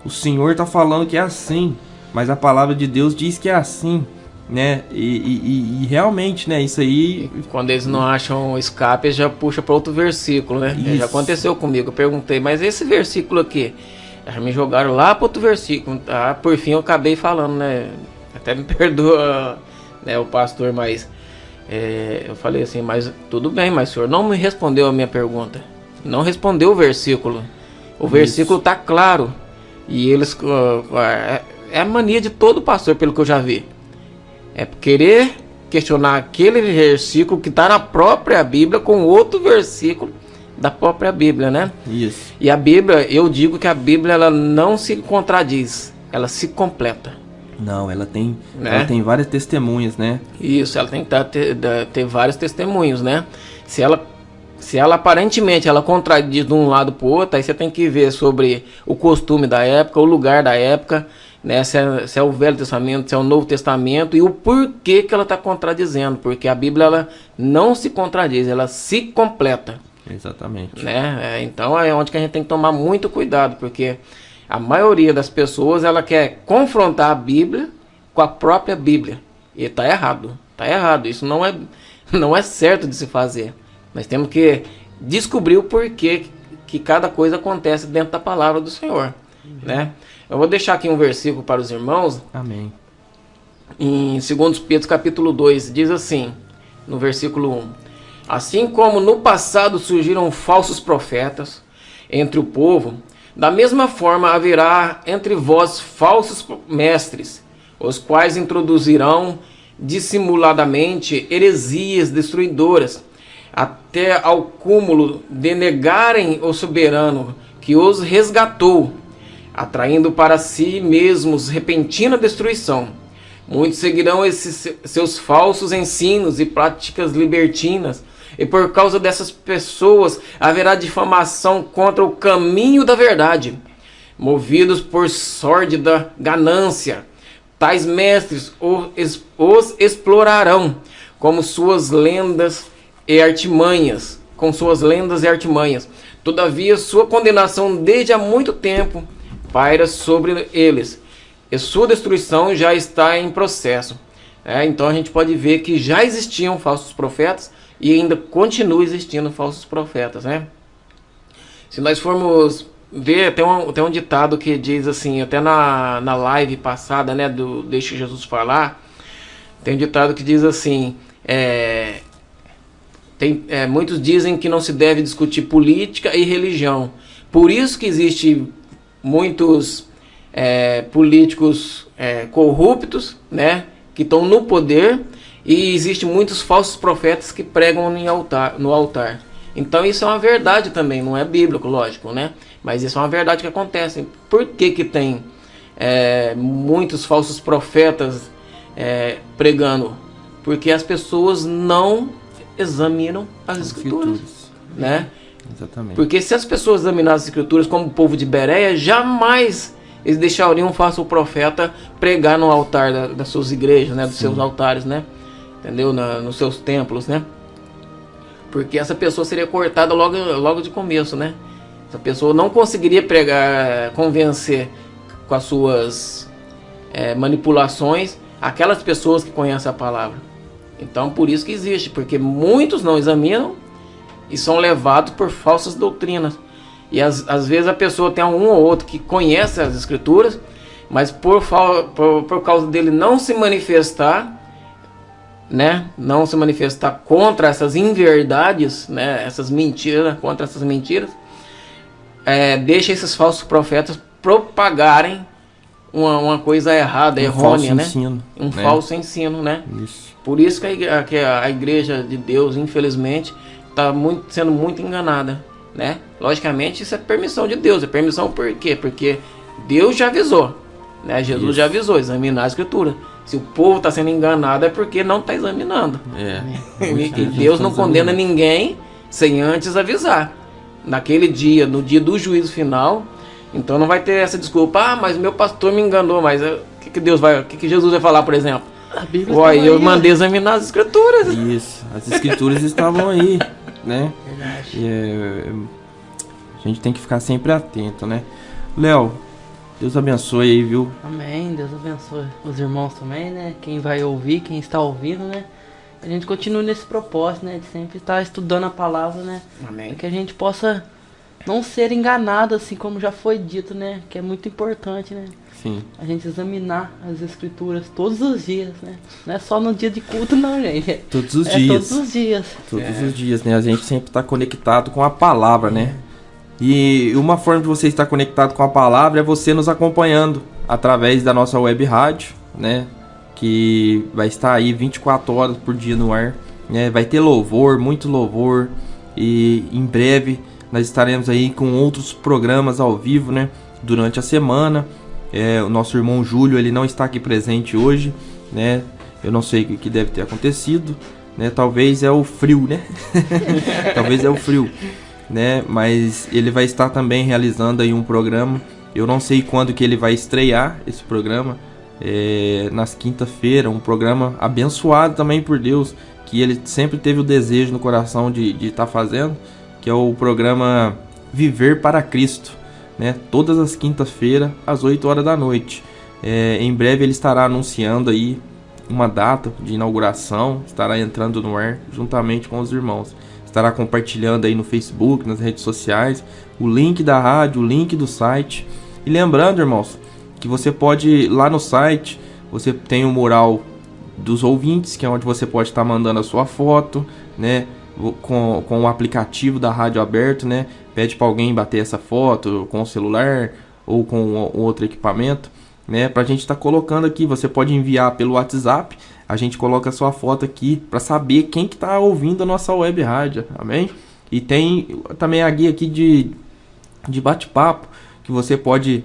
O Senhor está falando que é assim, mas a palavra de Deus diz que é assim, né? E realmente, né? Isso aí... E quando eles não acham escape, eles já puxa para outro versículo, né? Já aconteceu comigo. Eu perguntei, mas esse versículo aqui... Já me jogaram lá para outro versículo. Tá? Por fim eu acabei falando, né? Até me perdoa, né, o pastor, mas... eu falei assim, mas tudo bem, mas o senhor não me respondeu a minha pergunta. Não respondeu o versículo. O versículo tá claro. E eles... é a mania de todo pastor, pelo que eu já vi. É querer questionar aquele versículo que está na própria Bíblia com outro versículo da própria Bíblia, né? Isso. E a Bíblia, eu digo que a Bíblia ela não se contradiz, ela se completa. Não, ela tem várias testemunhas, né? Isso, ela tem que ter vários testemunhos, né? Se ela aparentemente ela contradiz de um lado para o outro, aí você tem que ver sobre o costume da época, o lugar da época, né? Se é o Velho Testamento, se é o Novo Testamento e o porquê que ela está contradizendo, porque a Bíblia ela não se contradiz, ela se completa. Exatamente. Né? Então é onde que a gente tem que tomar muito cuidado, porque a maioria das pessoas ela quer confrontar a Bíblia com a própria Bíblia. E está errado. Está errado. Isso não é certo de se fazer. Nós temos que descobrir o porquê que cada coisa acontece dentro da palavra do Senhor. Né? Eu vou deixar aqui um versículo para os irmãos. Amém. Em 2 Pedro capítulo 2, diz assim, no versículo 1. Assim como no passado surgiram falsos profetas entre o povo, da mesma forma haverá entre vós falsos mestres, os quais introduzirão dissimuladamente heresias destruidoras, até ao cúmulo de negarem o soberano que os resgatou, atraindo para si mesmos repentina destruição. Muitos seguirão esses seus falsos ensinos e práticas libertinas, e por causa dessas pessoas haverá difamação contra o caminho da verdade, movidos por sórdida ganância. Tais mestres os explorarão, como suas lendas e artimanhas, com suas lendas e artimanhas. Todavia, sua condenação desde há muito tempo paira sobre eles, e sua destruição já está em processo. Então a gente pode ver que já existiam falsos profetas e ainda continua existindo falsos profetas, né? Se nós formos ver, tem um ditado que diz assim, até na live passada, né, do Deixa Jesus Falar, tem um ditado que diz assim, muitos dizem que não se deve discutir política e religião. Por isso que existe muitos políticos corruptos, né, que estão no poder, e existem muitos falsos profetas que pregam no altar. Então isso é uma verdade também, não é bíblico, lógico, né? Mas isso é uma verdade que acontece. Por que tem muitos falsos profetas pregando? Porque as pessoas não examinam as escrituras, né? Exatamente. Porque se as pessoas examinassem as escrituras como o povo de Bereia, jamais eles deixariam um falso profeta pregar no altar das suas igrejas, né? Dos seus altares, né? Entendeu? Nos seus templos, né? Porque essa pessoa seria cortada logo de começo, né? Essa pessoa não conseguiria pregar, convencer com as suas manipulações aquelas pessoas que conhecem a palavra. Então, por isso que existe, porque muitos não examinam e são levados por falsas doutrinas. E às vezes a pessoa tem um ou outro que conhece as escrituras, mas por causa dele não se manifestar, né, não se manifestar contra essas inverdades, né, essas mentiras, contra essas mentiras, deixa esses falsos profetas propagarem uma coisa errada, errônea, né? Um falso ensino, né? Isso. Por isso que a igreja de Deus, infelizmente, está sendo muito enganada, né? Logicamente, isso é permissão de Deus. É permissão por quê? Porque Deus já avisou, né? Jesus já avisou, examinar a escritura. Se o povo está sendo enganado é porque não está examinando. E Deus não condena ninguém sem antes avisar. Naquele dia, no dia do juízo final, então não vai ter essa desculpa. Mas meu pastor me enganou. Mas o que Jesus vai falar, por exemplo? A Bíblia eu mandei examinar as escrituras. Isso, as escrituras estavam aí, né? Verdade. E, a gente tem que ficar sempre atento, né? Léo, Deus abençoe aí, viu? Amém, Deus abençoe os irmãos também, né? Quem vai ouvir, quem está ouvindo, né? A gente continua nesse propósito, né? De sempre estar estudando a palavra, né? Amém. Para que a gente possa não ser enganado, assim como já foi dito, né? Que é muito importante, né? Sim. A gente examinar as escrituras todos os dias, né? Não é só no dia de culto, não, gente. Todos os dias. Todos os dias. Todos os dias, né? A gente sempre está conectado com a palavra, né? E uma forma de você estar conectado com a palavra é você nos acompanhando através da nossa web rádio, né? Que vai estar aí 24 horas por dia no ar, né? Vai ter louvor, muito louvor, e em breve nós estaremos aí com outros programas ao vivo, né? Durante a semana. O nosso irmão Júlio, ele não está aqui presente hoje, né? Eu não sei o que deve ter acontecido, né? Talvez é o frio, né? Talvez é o frio, né? Mas ele vai estar também realizando aí um programa. Eu não sei quando que ele vai estrear esse programa. Nas quinta-feira, um programa abençoado também por Deus, que ele sempre teve o desejo no coração de estar fazendo, que é o programa Viver para Cristo, né? Todas as quintas-feiras às 8 horas da noite. Em breve ele estará anunciando aí uma data de inauguração, estará entrando no ar juntamente com os irmãos, estará compartilhando aí no Facebook, nas redes sociais, o link da rádio, o link do site. E lembrando, irmãos, que você pode ir lá no site, você tem o mural dos ouvintes, que é onde você pode estar mandando a sua foto, né? Com o aplicativo da rádio aberto, né? Pede para alguém bater essa foto com o celular ou com outro equipamento, né? Pra gente estar colocando aqui. Você pode enviar pelo WhatsApp, a gente coloca a sua foto aqui para saber quem que tá ouvindo a nossa web rádio, amém? E tem também a guia aqui de bate-papo, que você pode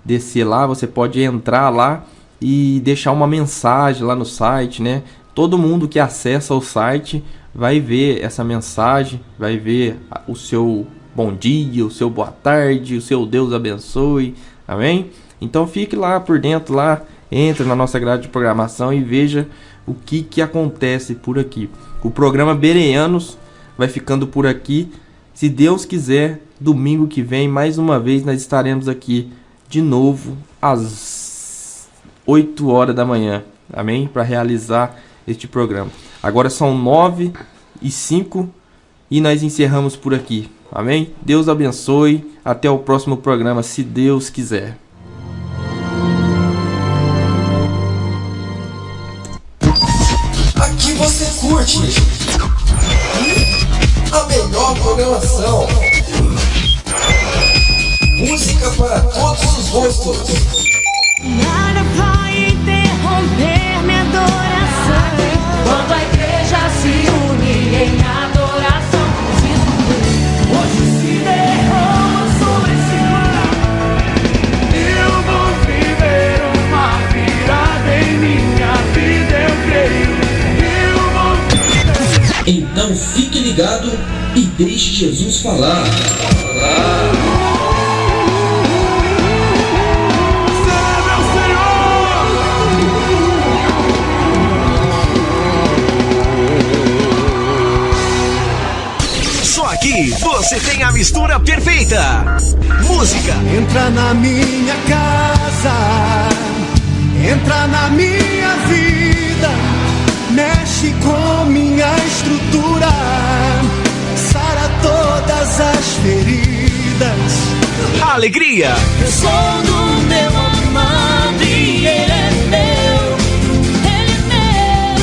descer lá, você pode entrar lá e deixar uma mensagem lá no site, né? Todo mundo que acessa o site vai ver essa mensagem, vai ver o seu bom dia, o seu boa tarde, o seu Deus abençoe, amém? Então fique lá por dentro, lá, entre na nossa grade de programação e veja o que acontece por aqui. O programa Bereanos vai ficando por aqui. Se Deus quiser, domingo que vem, mais uma vez, nós estaremos aqui de novo às 8 horas da manhã. Amém? Para realizar este programa. Agora são 9h05 e nós encerramos por aqui. Amém? Deus abençoe. Até o próximo programa, se Deus quiser. Aqui você curte a melhor programação. Música para todos os gostos. Nada vai interromper minha adoração. Quando a igreja se une em adoração, hoje se derrama sobre esse mar. Eu vou viver uma virada em minha vida, eu creio. Então fique ligado e deixe Jesus falar. Só aqui você tem a mistura perfeita. Música. Entra na minha casa, entra na minha vida, mexe com minha estrutura, sara todas as feridas. Alegria. Eu sou do meu amado e ele é meu, ele é meu.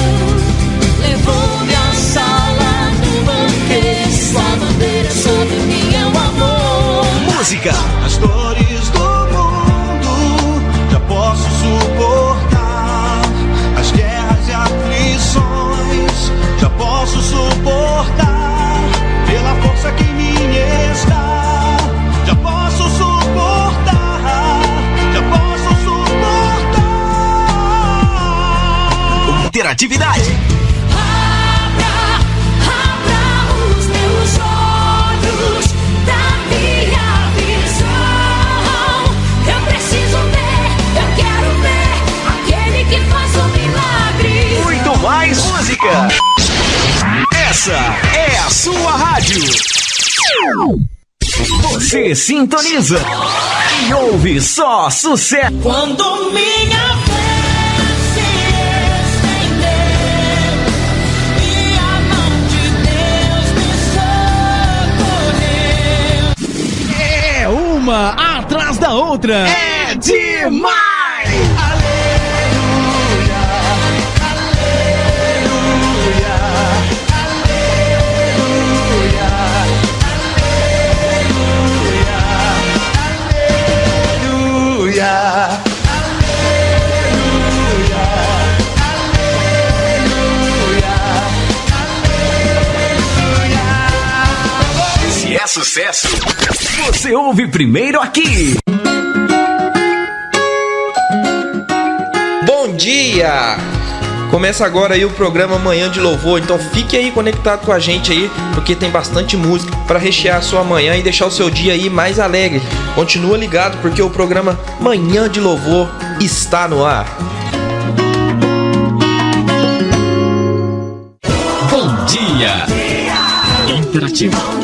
Levou-me à sala do banquete, sua bandeira sobre mim é o amor. Música. As dores do mundo já posso suportar, as guerras e aflições já posso suportar, pela força que em mim está, já posso suportar, já posso suportar. Interatividade. Abra os meus olhos da minha visão. Eu preciso ver, eu quero ver aquele que faz um milagre. Muito mais música. Essa é a sua rádio. Você sintoniza e ouve só sucesso. Quando minha fé se estender e a mão de Deus me socorrer. É uma atrás da outra. É demais! Se é sucesso, você ouve primeiro aqui. Bom dia! Começa agora aí o programa Manhã de Louvor, então fique aí conectado com a gente aí, porque tem bastante música para rechear a sua manhã e deixar o seu dia aí mais alegre. Continua ligado porque o programa Manhã de Louvor está no ar. Bom dia! Interativo.